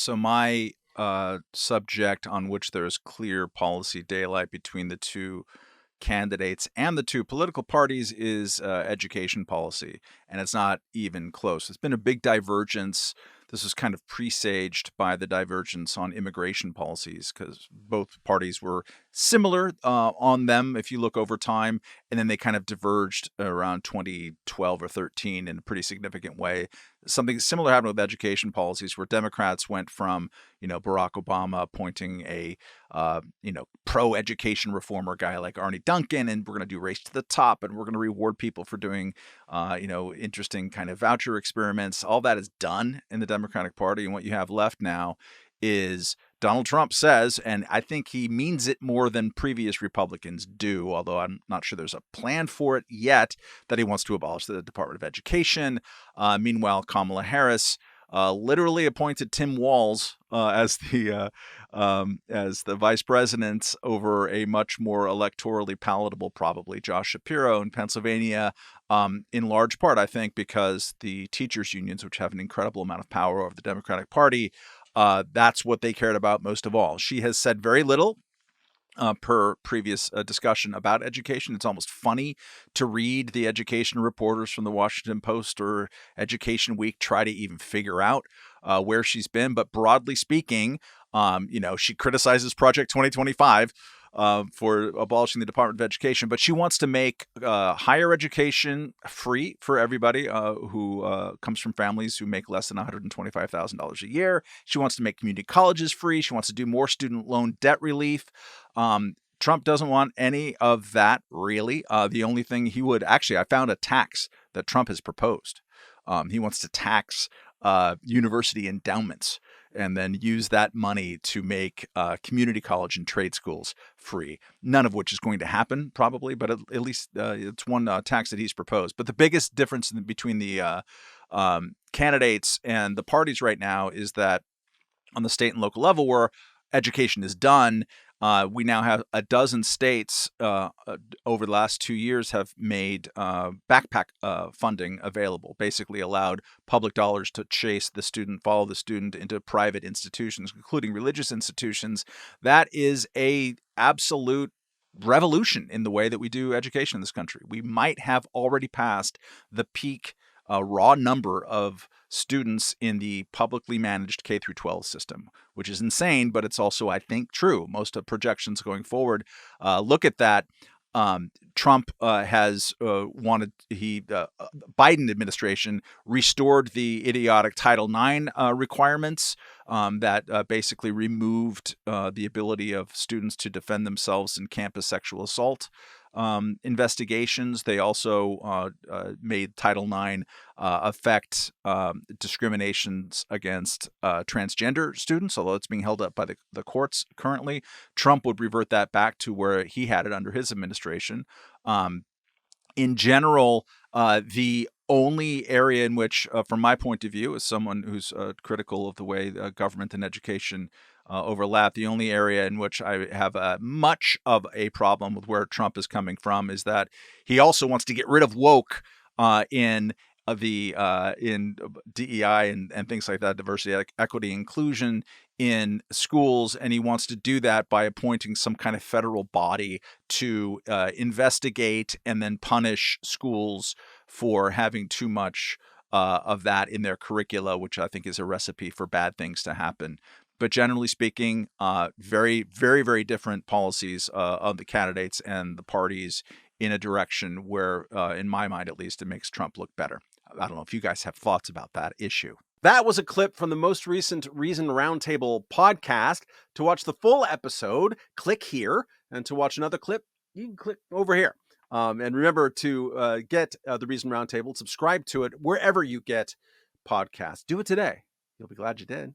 So my subject on which there is clear policy daylight between the two candidates and the two political parties is education policy, and it's not even close. It's been a big divergence. This was kind of presaged by the divergence on immigration policies because both parties were similar on them if you look over time, and then they kind of diverged around 2012 or 13 in a pretty significant way. Something similar happened with education policies where Democrats went from, Barack Obama appointing a pro-education reformer guy like Arnie Duncan, and we're going to do race to the top, and we're going to reward people for doing, interesting kind of voucher experiments. All that is done in the Democratic Party, and what you have left now is Donald Trump says, and I think he means it more than previous Republicans do, although I'm not sure there's a plan for it yet, that he wants to abolish the Department of Education. Meanwhile, Kamala Harris literally appointed Tim Walz as the vice president over a much more electorally palatable, probably Josh Shapiro in Pennsylvania, in large part, I think, because the teachers' unions, which have an incredible amount of power over the Democratic Party, that's what they cared about most of all. She has said very little per previous discussion about education. It's almost funny to read the education reporters from the Washington Post or Education Week try to even figure out where she's been. But broadly speaking, she criticizes Project 2025 for abolishing the Department of Education, but she wants to make higher education free for everybody who comes from families who make less than $125,000 a year. She wants to make community colleges free. She wants to do more student loan debt relief. Trump doesn't want any of that, really. The only thing he would actually, I found a tax that Trump has proposed. He wants to tax university endowments and then use that money to make community college and trade schools free. None of which is going to happen, probably, but at least it's one tax that he's proposed. But the biggest difference between the candidates and the parties right now is that on the state and local level where education is done, we now have a dozen states over the last 2 years have made backpack funding available, basically allowed public dollars to follow the student into private institutions, including religious institutions. That is a absolute revolution in the way that we do education in this country. We might have already passed the peak raw number of students in the publicly managed K through 12 system, which is insane, but it's also, I think, true. Most of projections going forward look at that. Trump has Biden administration restored the idiotic Title IX requirements that basically removed the ability of students to defend themselves in campus sexual assault investigations. They also made Title IX affect discriminations against transgender students, although it's being held up by the courts currently. Trump would revert that back to where he had it under his administration. In general, the only area in which, from my point of view, as someone who's critical of the way government and education overlap, the only area in which I have much of a problem with where Trump is coming from is that he also wants to get rid of woke in DEI and things like that, diversity, equity, inclusion in schools, and he wants to do that by appointing some kind of federal body to investigate and then punish schools for having too much of that in their curricula, which I think is a recipe for bad things to happen. But generally speaking, very, very, very different policies of the candidates and the parties in a direction where, in my mind at least, it makes Trump look better. I don't know if you guys have thoughts about that issue. That was a clip from the most recent Reason Roundtable podcast. To watch the full episode, click here. And to watch another clip, you can click over here. And remember to get the Reason Roundtable, subscribe to it wherever you get podcasts. Do it today. You'll be glad you did.